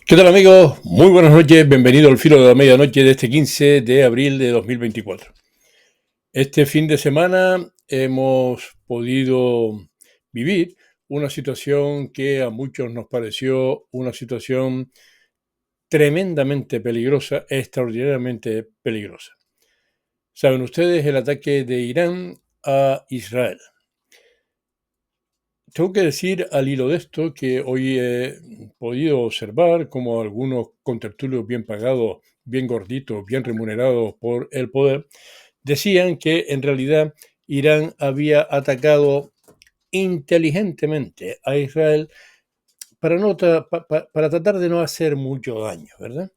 ¿Qué tal amigos? Muy buenas noches, bienvenido al filo de la medianoche de este 15 de abril de 2024. Este fin de semana hemos podido vivir una situación que a muchos nos pareció una situación tremendamente peligrosa, extraordinariamente peligrosa. Saben ustedes el ataque de Irán a Israel. Tengo que decir al hilo de esto que hoy he podido observar como algunos contertulios bien pagados, bien gorditos, bien remunerados por el poder, decían que en realidad Irán había atacado inteligentemente a Israel para, para tratar de no hacer mucho daño, ¿verdad?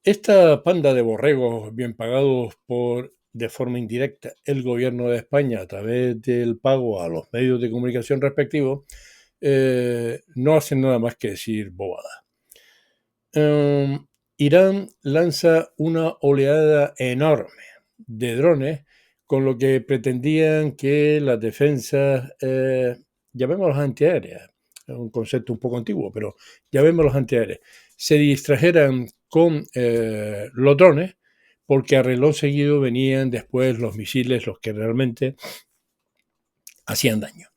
Esta panda de borregos bien pagados por, de forma indirecta, el gobierno de España a través del pago a los medios de comunicación respectivos, no hacen nada más que decir bobadas. Irán lanza una oleada enorme de drones con lo que pretendían que las defensas, llamémoslas antiaéreas, es un concepto un poco antiguo, pero llamémoslas antiaéreas, se distrajeran con los drones porque a reloj seguido venían después los misiles los que realmente hacían daño.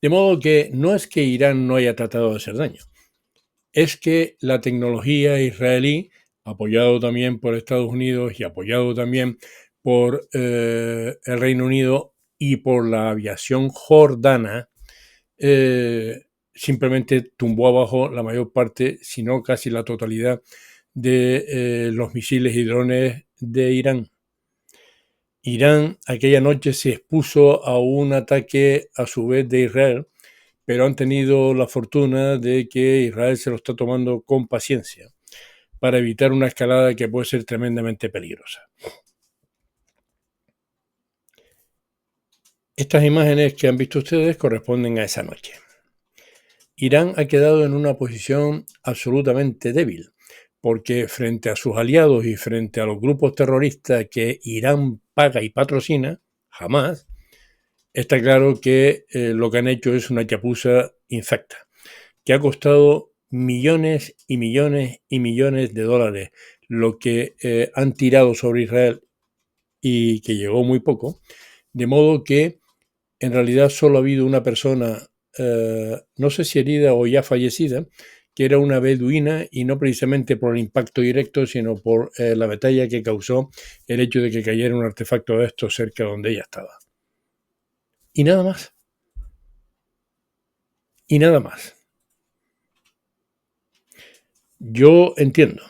De modo que no es que Irán no haya tratado de hacer daño, es que la tecnología israelí, apoyado también por Estados Unidos y apoyado también por el Reino Unido y por la aviación jordana, simplemente tumbó abajo la mayor parte, si no casi la totalidad, de los misiles y drones de Irán. Irán aquella noche se expuso a un ataque a su vez de Israel, pero han tenido la fortuna de que Israel se lo está tomando con paciencia para evitar una escalada que puede ser tremendamente peligrosa. Estas imágenes que han visto ustedes corresponden a esa noche. Irán ha quedado en una posición absolutamente débil, porque frente a sus aliados y frente a los grupos terroristas que Irán paga y patrocina, jamás, está claro que lo que han hecho es una chapuza infecta, que ha costado millones y millones y millones de dólares, lo que han tirado sobre Israel y que llegó muy poco, de modo que en realidad solo ha habido una persona, no sé si herida o ya fallecida, que era una beduina y no precisamente por el impacto directo, sino por la batalla que causó el hecho de que cayera un artefacto de estos cerca donde ella estaba. Y nada más. Y nada más. Yo entiendo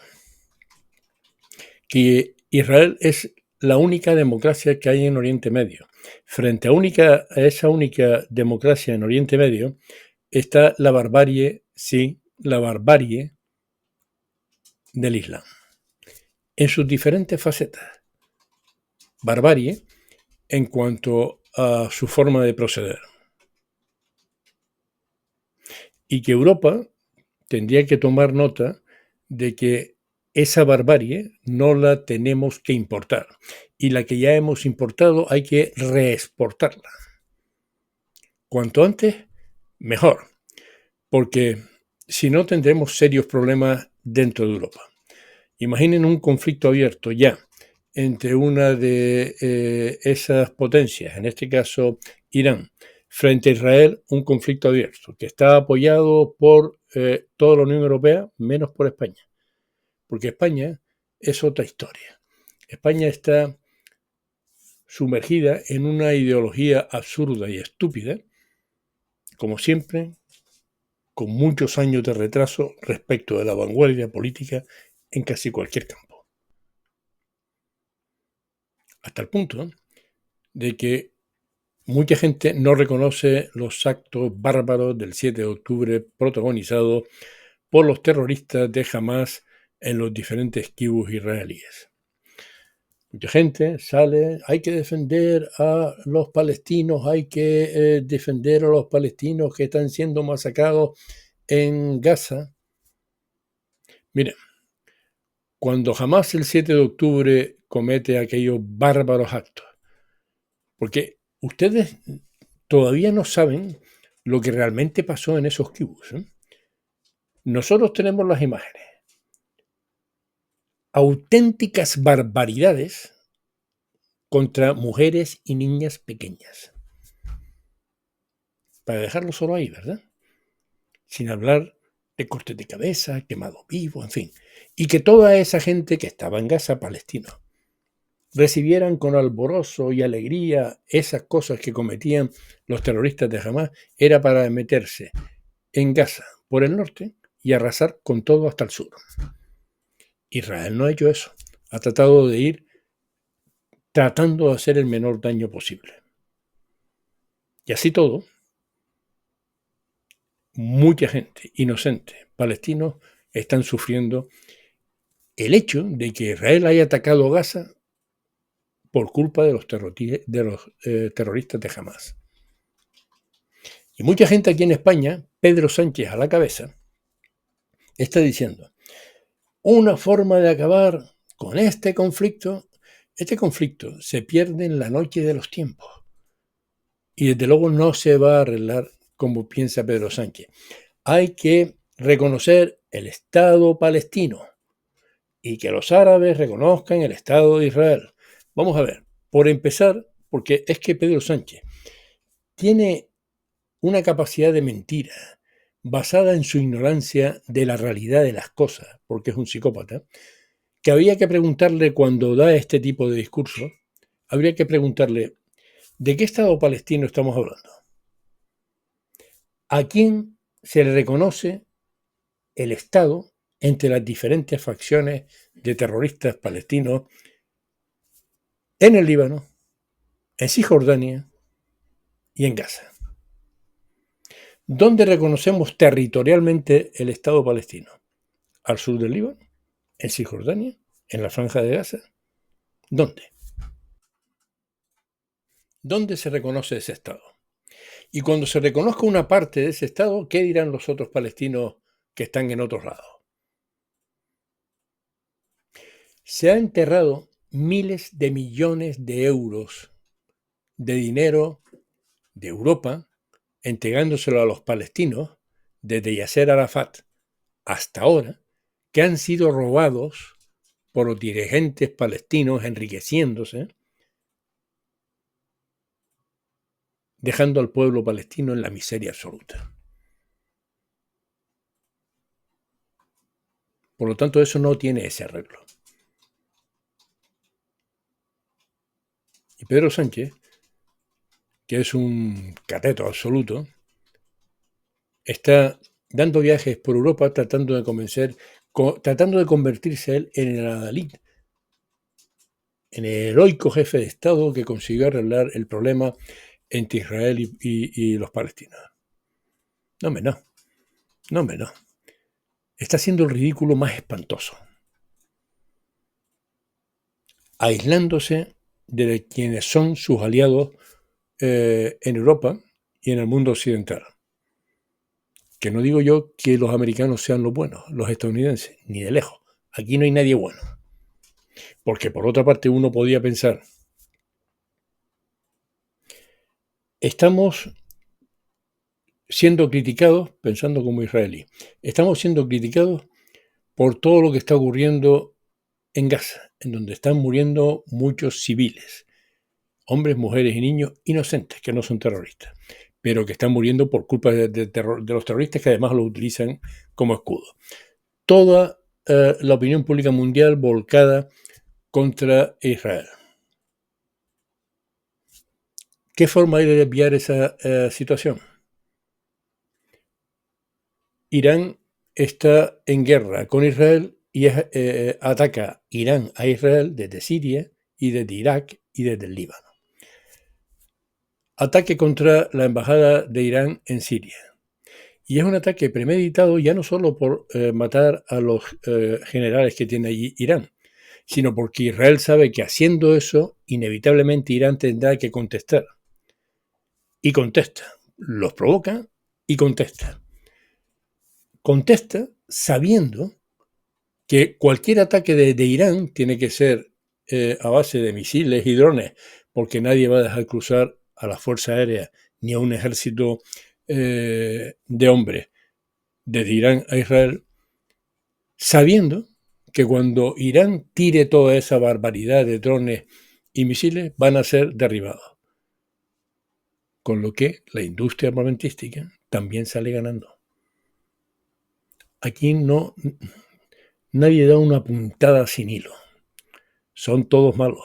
que Israel es la única democracia que hay en Oriente Medio. Frente a esa única democracia en Oriente Medio está la barbarie, sí, la barbarie del Islam, en sus diferentes facetas. Barbarie en cuanto a su forma de proceder. Y que Europa tendría que tomar nota de que esa barbarie no la tenemos que importar. Y la que ya hemos importado hay que reexportarla. Cuanto antes, mejor. Porque si no tendremos serios problemas dentro de Europa. Imaginen un conflicto abierto ya entre una de esas potencias, en este caso Irán, frente a Israel, un conflicto abierto que está apoyado por toda la Unión Europea, menos por España. Porque España es otra historia. España está sumergida en una ideología absurda y estúpida, como siempre, con muchos años de retraso respecto de la vanguardia política en casi cualquier campo. Hasta el punto de que mucha gente no reconoce los actos bárbaros del 7 de octubre protagonizados por los terroristas de Hamás en los diferentes kibutz israelíes. Mucha gente sale, hay que defender a los palestinos, hay que defender a los palestinos que están siendo masacrados en Gaza. Miren, cuando Hamás el 7 de octubre comete aquellos bárbaros actos, porque ustedes todavía no saben lo que realmente pasó en esos kibutz, ¿eh? Nosotros tenemos las imágenes. Auténticas barbaridades contra mujeres y niñas pequeñas. Para dejarlo solo ahí, ¿verdad? Sin hablar de cortes de cabeza, quemado vivo, en fin. Y que toda esa gente que estaba en Gaza, palestinos, recibieran con alborozo y alegría esas cosas que cometían los terroristas de Hamás, era para meterse en Gaza por el norte y arrasar con todo hasta el sur. Israel no ha hecho eso. Ha tratado de ir tratando de hacer el menor daño posible. Y así todo, mucha gente inocente, palestinos, están sufriendo el hecho de que Israel haya atacado Gaza por culpa de los terroristas de Hamás. Y mucha gente aquí en España, Pedro Sánchez a la cabeza, está diciendo, una forma de acabar con este conflicto se pierde en la noche de los tiempos. Y desde luego no se va a arreglar como piensa Pedro Sánchez. Hay que reconocer el Estado palestino y que los árabes reconozcan el Estado de Israel. Vamos a ver, por empezar, porque es que Pedro Sánchez tiene una capacidad de mentira basada en su ignorancia de la realidad de las cosas, porque es un psicópata, que había que preguntarle cuando da este tipo de discurso, habría que preguntarle, ¿de qué Estado palestino estamos hablando? ¿A quién se le reconoce el Estado entre las diferentes facciones de terroristas palestinos en el Líbano, en Cisjordania y en Gaza? ¿Dónde reconocemos territorialmente el Estado palestino? ¿Al sur del Líbano? ¿En Cisjordania? ¿En la Franja de Gaza? ¿Dónde? ¿Dónde se reconoce ese Estado? Y cuando se reconozca una parte de ese Estado, ¿qué dirán los otros palestinos que están en otros lados? Se ha enterrado miles de millones de euros de dinero de Europa, entregándoselo a los palestinos, desde Yasser Arafat hasta ahora, que han sido robados por los dirigentes palestinos enriqueciéndose, dejando al pueblo palestino en la miseria absoluta. Por lo tanto, eso no tiene ese arreglo. Y Pedro Sánchez, que es un cateto absoluto, está dando viajes por Europa tratando de convertirse él en el adalid, en el heroico jefe de Estado que consiguió arreglar el problema entre Israel y los palestinos. No. Está haciendo el ridículo más espantoso, aislándose de quienes son sus aliados en Europa y en el mundo occidental. Que no digo yo que los americanos sean los buenos, los estadounidenses, ni de lejos. Aquí no hay nadie bueno. Porque por otra parte uno podía pensar, estamos siendo criticados, pensando como israelí, estamos siendo criticados por todo lo que está ocurriendo en Gaza, en donde están muriendo muchos civiles, hombres, mujeres y niños inocentes, que no son terroristas, pero que están muriendo por culpa de los terroristas que además los utilizan como escudo. Toda la opinión pública mundial volcada contra Israel. ¿Qué forma hay de desviar esa situación? Irán está en guerra con Israel y ataca Irán a Israel desde Siria y desde Irak y desde el Líbano. Ataque contra la embajada de Irán en Siria. Y es un ataque premeditado ya no solo por matar a los generales que tiene allí Irán, sino porque Israel sabe que haciendo eso, inevitablemente Irán tendrá que contestar. Y contesta. Los provoca y contesta. Contesta sabiendo que cualquier ataque de Irán tiene que ser a base de misiles y drones, porque nadie va a dejar cruzar a la Fuerza Aérea ni a un ejército de hombres desde Irán a Israel, sabiendo que cuando Irán tire toda esa barbaridad de drones y misiles van a ser derribados. Con lo que la industria armamentística también sale ganando. Aquí nadie da una puntada sin hilo. Son todos malos.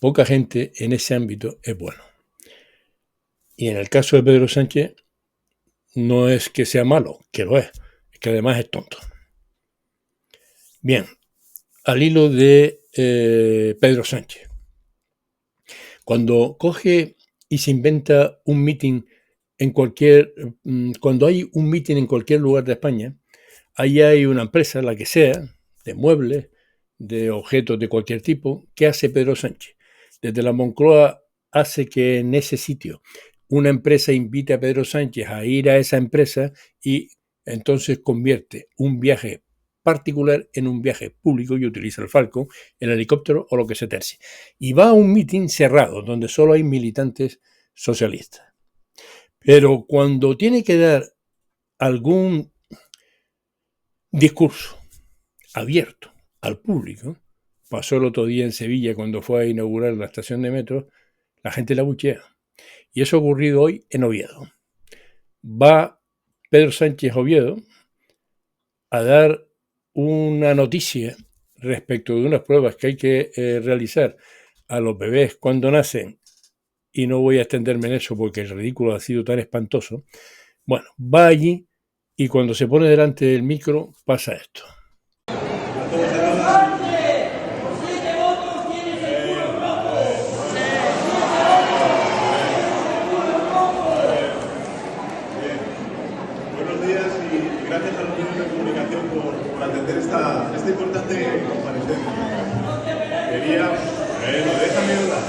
Poca gente en ese ámbito es bueno. Y en el caso de Pedro Sánchez, no es que sea malo, que lo es que además es tonto. Bien, al hilo de Pedro Sánchez. Cuando coge y se inventa un mitin cuando hay un mitin en cualquier lugar de España, ahí hay una empresa, la que sea, de muebles, de objetos de cualquier tipo. ¿Qué hace Pedro Sánchez? Desde la Moncloa hace que en ese sitio una empresa invite a Pedro Sánchez a ir a esa empresa y entonces convierte un viaje particular en un viaje público y utiliza el Falcon, el helicóptero o lo que se tercie. Y va a un mitin cerrado donde solo hay militantes socialistas. Pero cuando tiene que dar algún discurso abierto al público, pasó el otro día en Sevilla cuando fue a inaugurar la estación de metro, la gente la abuchea. Y eso ha ocurrido hoy en Oviedo. Va Pedro Sánchez a Oviedo a dar una noticia respecto de unas pruebas que hay que realizar a los bebés cuando nacen, y no voy a extenderme en eso porque el ridículo ha sido tan espantoso. Bueno, va allí y cuando se pone delante del micro pasa esto. Buenos días y gracias a los medios de comunicación por atender esta importante comparecencia. Quería... déjame hablar.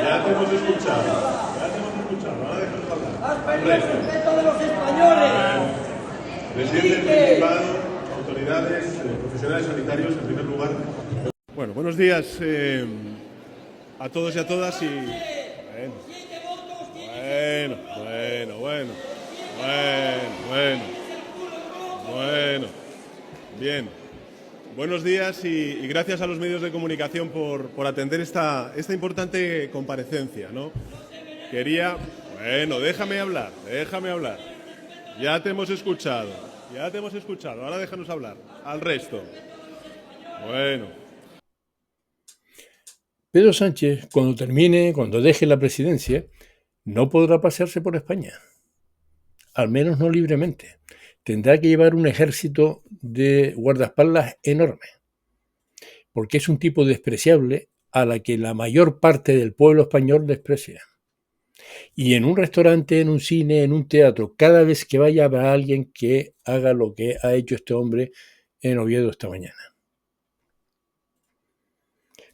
Ya te hemos escuchado. Ahora déjanos hablar. ¡Respeto de los españoles! Presidente del Principado, autoridades, profesionales sanitarios, en primer lugar. Bueno, buenos días a todos y a todas y... Bueno. Bien. Buenos días y gracias a los medios de comunicación por atender esta importante comparecencia, ¿no? Quería... déjame hablar. Ya te hemos escuchado. Ahora déjanos hablar. Al resto. Bueno. Pedro Sánchez, cuando deje la presidencia, no podrá pasearse por España. Al menos no libremente. Tendrá que llevar un ejército de guardaespaldas enorme. Porque es un tipo despreciable a la que la mayor parte del pueblo español desprecia. Y en un restaurante, en un cine, en un teatro, cada vez que vaya habrá alguien que haga lo que ha hecho este hombre en Oviedo esta mañana.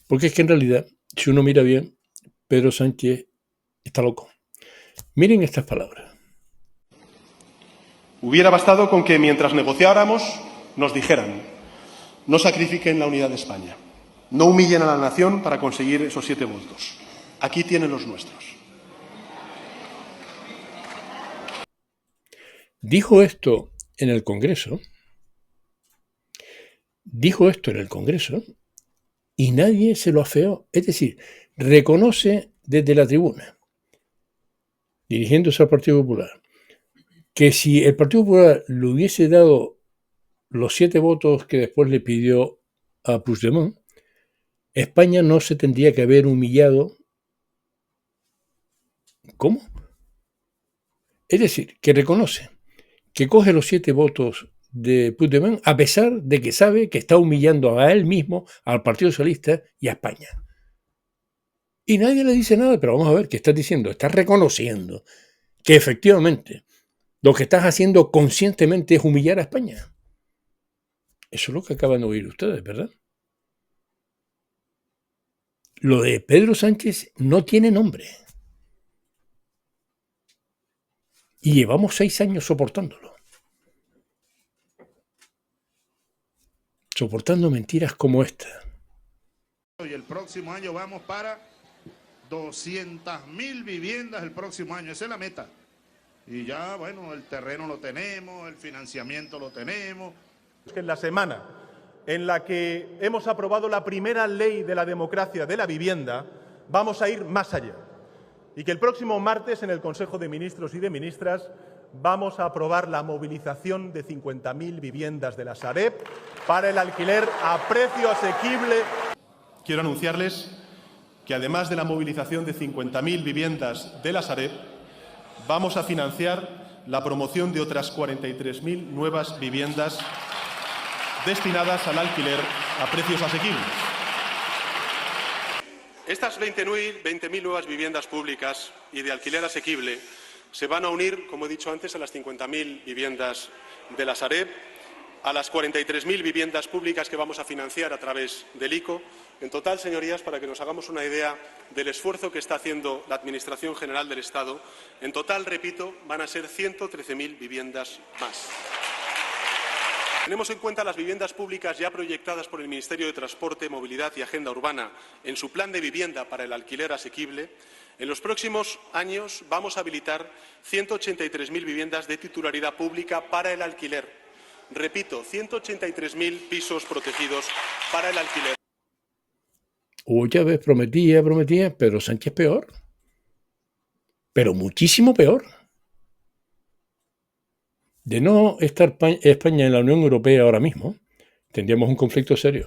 Porque es que en realidad, si uno mira bien, Pedro Sánchez está loco. Miren estas palabras. Hubiera bastado con que mientras negociáramos nos dijeran: no sacrifiquen la unidad de España, no humillen a la nación para conseguir esos 7 votos. Aquí tienen los nuestros. Dijo esto en el Congreso y nadie se lo afeó. Es decir, reconoce desde la tribuna, dirigiéndose al Partido Popular, que si el Partido Popular le hubiese dado los 7 votos que después le pidió a Puigdemont, España no se tendría que haber humillado. ¿Cómo? Es decir, que reconoce que coge los 7 votos de Puigdemont a pesar de que sabe que está humillando a él mismo, al Partido Socialista y a España. Y nadie le dice nada, pero vamos a ver, ¿qué estás diciendo? Estás reconociendo que efectivamente lo que estás haciendo conscientemente es humillar a España. Eso es lo que acaban de oír ustedes, ¿verdad? Lo de Pedro Sánchez no tiene nombre. Y llevamos 6 años soportándolo. Soportando mentiras como esta. Y el próximo año vamos para 200.000 viviendas el próximo año. Esa es la meta. Y ya, bueno, el terreno lo tenemos, el financiamiento lo tenemos. Es que en la semana en la que hemos aprobado la primera ley de la democracia de la vivienda, vamos a ir más allá. Y que el próximo martes, en el Consejo de Ministros y de Ministras, vamos a aprobar la movilización de 50.000 viviendas de la Sareb para el alquiler a precio asequible. Quiero anunciarles que, además de la movilización de 50.000 viviendas de la Sareb, vamos a financiar la promoción de otras 43.000 nuevas viviendas destinadas al alquiler a precios asequibles. Estas 20.000 nuevas viviendas públicas y de alquiler asequible se van a unir, como he dicho antes, a las 50.000 viviendas de la Sareb, a las 43.000 viviendas públicas que vamos a financiar a través del ICO. En total, señorías, para que nos hagamos una idea del esfuerzo que está haciendo la Administración General del Estado, en total, repito, van a ser 113.000 viviendas más. Tenemos en cuenta las viviendas públicas ya proyectadas por el Ministerio de Transporte, Movilidad y Agenda Urbana en su plan de vivienda para el alquiler asequible. En los próximos años vamos a habilitar 183.000 viviendas de titularidad pública para el alquiler. Repito, 183.000 pisos protegidos para el alquiler. Chávez prometía, pero Sánchez peor. Pero muchísimo peor. De no estar España en la Unión Europea ahora mismo, tendríamos un conflicto serio,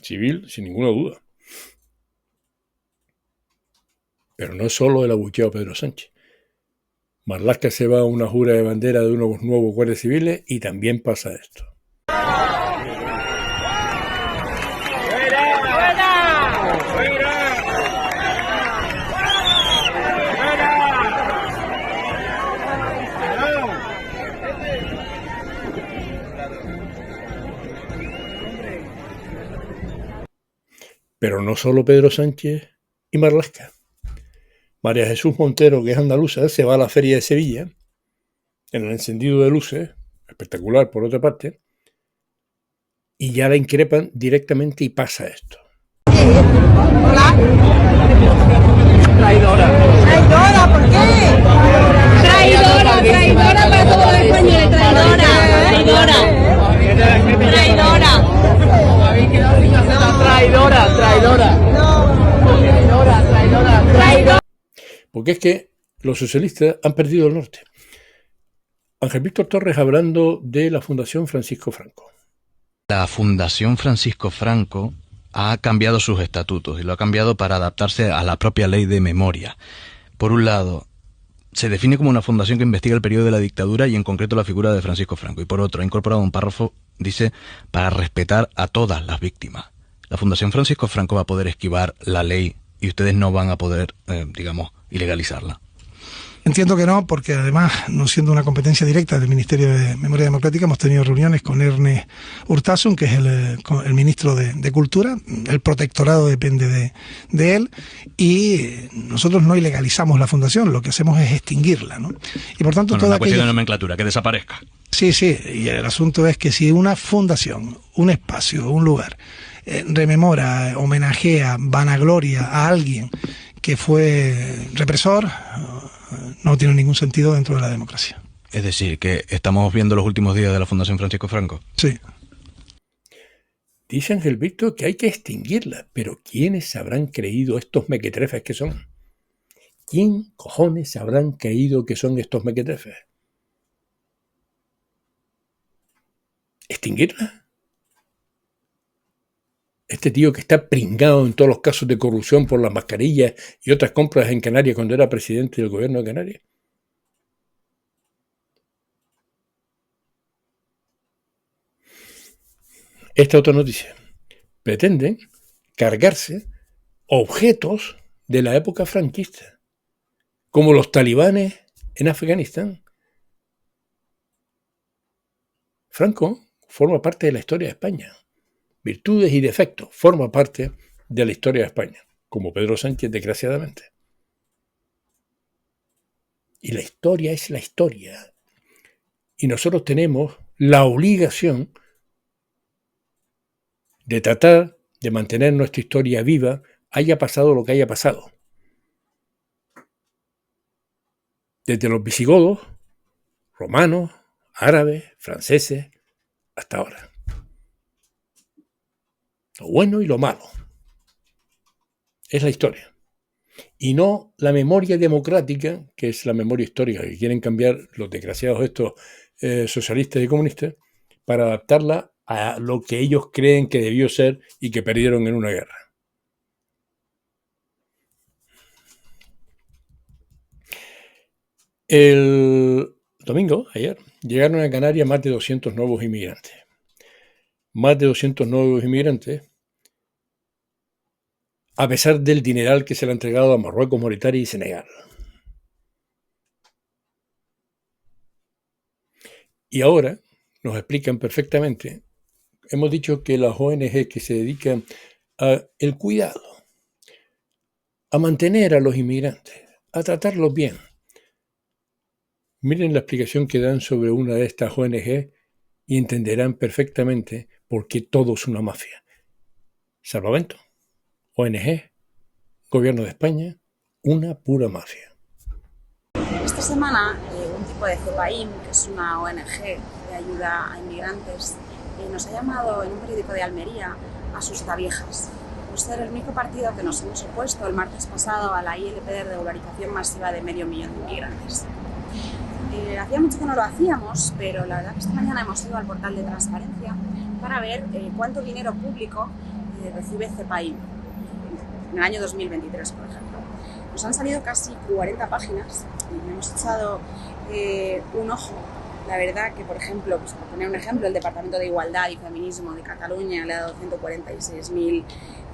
civil, sin ninguna duda. Pero no es solo el abucheado Pedro Sánchez. Marlaska se va a una jura de bandera de unos nuevos guardias civiles y también pasa esto. Pero no solo Pedro Sánchez y Marlaska. María Jesús Montero, que es andaluza, se va a la Feria de Sevilla, en el encendido de luces, espectacular por otra parte, y ya la increpan directamente y pasa esto. Hola. Traidora. ¿Traidora? ¿Por qué? Traidora para todos los españoles. Traidora. Porque es que los socialistas han perdido el norte. Ángel Víctor Torres hablando de la Fundación Francisco Franco. La Fundación Francisco Franco ha cambiado sus estatutos y lo ha cambiado para adaptarse a la propia ley de memoria. Por un lado, se define como una fundación que investiga el periodo de la dictadura y en concreto la figura de Francisco Franco. Y por otro, ha incorporado un párrafo, dice, para respetar a todas las víctimas. La Fundación Francisco Franco va a poder esquivar la ley y ustedes no van a poder, ilegalizarla. Entiendo que no, porque además, no siendo una competencia directa del Ministerio de Memoria Democrática, hemos tenido reuniones con Ernest Urtasun, que es el ministro de Cultura. El protectorado depende de él y nosotros no ilegalizamos la fundación, lo que hacemos es extinguirla, ¿no? Y por tanto, una cuestión de nomenclatura, que desaparezca. Sí, y el asunto es que si una fundación, un espacio, un lugar, rememora, homenajea, vanagloria a alguien que fue represor, no tiene ningún sentido dentro de la democracia. Es decir, que estamos viendo los últimos días de la Fundación Francisco Franco. Sí. Dice Ángel Víctor que hay que extinguirla, pero ¿quiénes habrán creído estos mequetrefes que son? ¿Quién cojones habrán creído que son estos mequetrefes? ¿Extinguirla? Este tío que está pringado en todos los casos de corrupción por las mascarillas y otras compras en Canarias cuando era presidente del gobierno de Canarias. Esta otra noticia. Pretenden cargarse objetos de la época franquista, como los talibanes en Afganistán. Franco forma parte de la historia de España. Virtudes y defectos, forma parte de la historia de España, como Pedro Sánchez, desgraciadamente. Y la historia es la historia. Y nosotros tenemos la obligación de tratar de mantener nuestra historia viva, haya pasado lo que haya pasado. desde los visigodos, romanos, árabes, franceses, hasta ahora. Lo bueno y lo malo. Es la historia. Y no la memoria democrática, que es la memoria histórica que quieren cambiar los desgraciados estos socialistas y comunistas, para adaptarla a lo que ellos creen que debió ser y que perdieron en una guerra. El domingo, ayer, llegaron a Canarias más de 200 nuevos inmigrantes. Más de 200 nuevos inmigrantes, a pesar del dineral que se le ha entregado a Marruecos, Mauritania y Senegal. Y ahora nos explican perfectamente, hemos dicho que las ONG que se dedican al cuidado, a mantener a los inmigrantes, a tratarlos bien. Miren la explicación que dan sobre una de estas ONG y entenderán perfectamente por qué todo es una mafia. Salvamento, ONG, Gobierno de España, una pura mafia. Esta semana, un tipo de CEPAIM, que es una ONG de ayuda a inmigrantes, nos ha llamado en un periódico de Almería Asustaviejas, por ser el único partido que nos hemos opuesto el martes pasado a la ILP de regularización masiva de 500.000 de inmigrantes. Hacía mucho que no lo hacíamos, pero la verdad que esta mañana hemos ido al portal de transparencia para ver cuánto dinero público recibe CEPAIM en el año 2023, por ejemplo. Nos han salido casi 40 páginas y hemos echado un ojo. La verdad que, por ejemplo, pues por poner un ejemplo, el Departamento de Igualdad y Feminismo de Cataluña le ha dado 146.000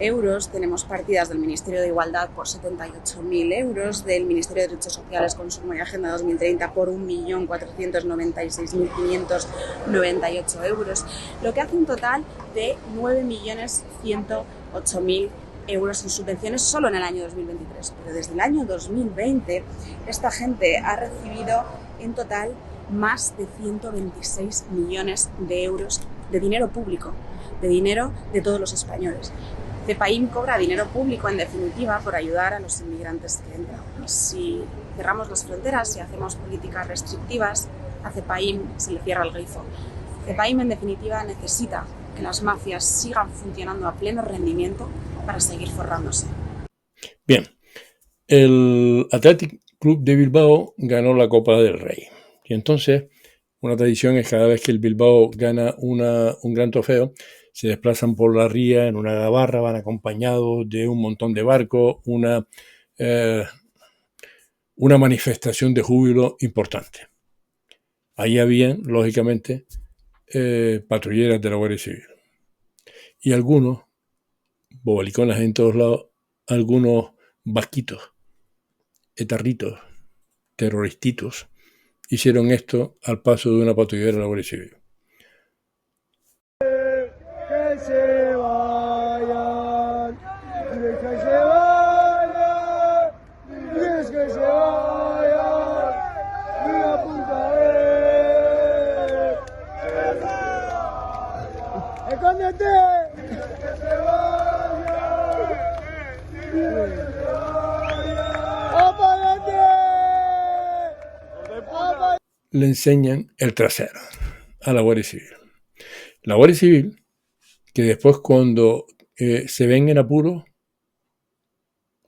euros. Tenemos partidas del Ministerio de Igualdad por 78.000 euros, del Ministerio de Derechos Sociales, Consumo y Agenda 2030 por 1.496.598 euros, lo que hace un total de 9.108.000 euros en subvenciones solo en el año 2023. Pero desde el año 2020 esta gente ha recibido en total más de 126 millones de euros de dinero público, de dinero de todos los españoles. CEPAIM cobra dinero público, en definitiva, por ayudar a los inmigrantes que entran. Si cerramos las fronteras, si hacemos políticas restrictivas, a CEPAIM se le cierra el grifo. CEPAIM, en definitiva, necesita que las mafias sigan funcionando a pleno rendimiento para seguir forrándose. Bien, el Athletic Club de Bilbao ganó la Copa del Rey. Y entonces, una tradición es cada vez que el Bilbao gana un gran trofeo, se desplazan por la ría en una gabarra, van acompañados de un montón de barcos, una manifestación de júbilo importante. Ahí habían, lógicamente, patrulleras de la Guardia Civil. Y algunos, bobaliconas en todos lados, algunos vasquitos, etarritos, terroristitos, hicieron esto al paso de una patrullera de la Guardia Civil. Que se vayan, que se vayan, que se vayan, una puta vez. ¡Escóndete! Que se vayan, ¡apágate! Le enseñan el trasero a la Guardia Civil. La Guardia Civil, que después cuando se ven en apuro,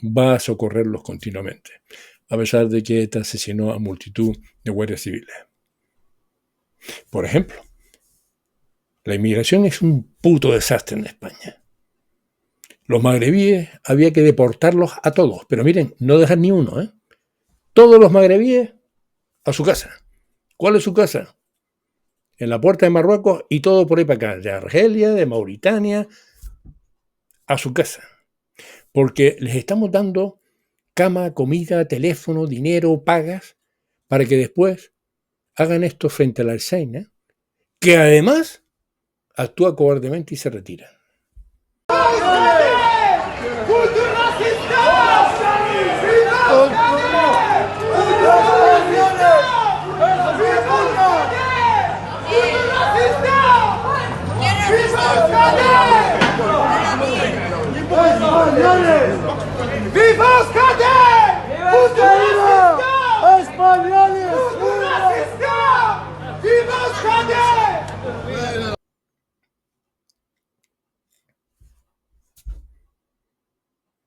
va a socorrerlos continuamente, a pesar de que ETA asesinó a multitud de guardias civiles. Por ejemplo, la inmigración es un puto desastre en España. Los magrebíes había que deportarlos a todos, pero miren, no dejar ni uno, ¿eh? Todos los magrebíes a su casa. ¿Cuál es su casa? En la puerta de Marruecos y todo por ahí para acá, de Argelia, de Mauritania, a su casa. Porque les estamos dando cama, comida, teléfono, dinero, pagas, para que después hagan esto frente al Alzheimer, que además actúa cobardemente y se retira. ¡Viva Euskadi! ¡Viva España! Ali, Ali!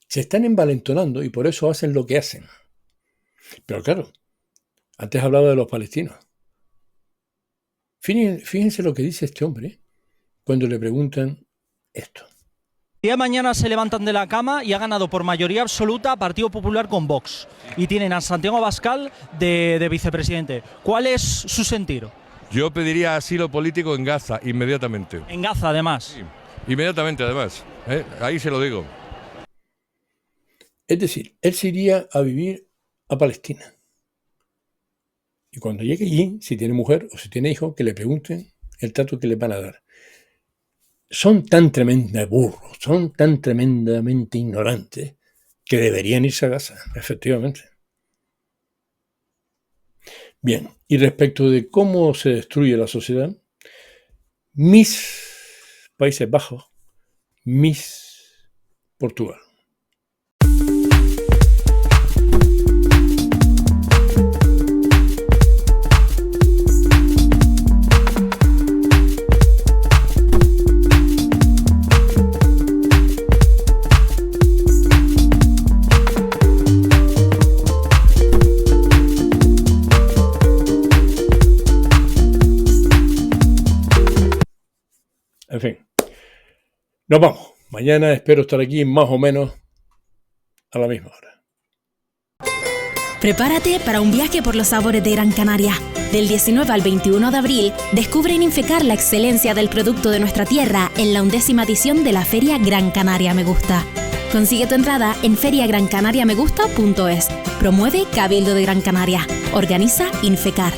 Se están envalentonando y por eso hacen lo que hacen. Pero claro, antes hablaba de los palestinos. Fíjense lo que dice este hombre cuando le preguntan esto. El día de mañana se levantan de la cama y ha ganado por mayoría absoluta Partido Popular con Vox. Y tienen a Santiago Abascal de vicepresidente. ¿Cuál es su sentir? Yo pediría asilo político en Gaza, inmediatamente. En Gaza, además. Sí, inmediatamente, además. Ahí se lo digo. Es decir, él se iría a vivir a Palestina. Y cuando llegue allí, si tiene mujer o si tiene hijo, que le pregunten el trato que le van a dar. Son tan tremendos burros, son tan tremendamente ignorantes que deberían irse a Gaza, efectivamente. Bien, y respecto de cómo se destruye la sociedad, Miss Países Bajos, Miss Portugal. En fin, nos vamos. Mañana espero estar aquí más o menos a la misma hora. Prepárate para un viaje por los sabores de Gran Canaria. Del 19 al 21 de abril, descubre en Infecar la excelencia del producto de nuestra tierra en la 11ª edición de la Feria Gran Canaria Me Gusta. Consigue tu entrada en feriagrancanariamegusta.es. Promueve Cabildo de Gran Canaria. Organiza Infecar.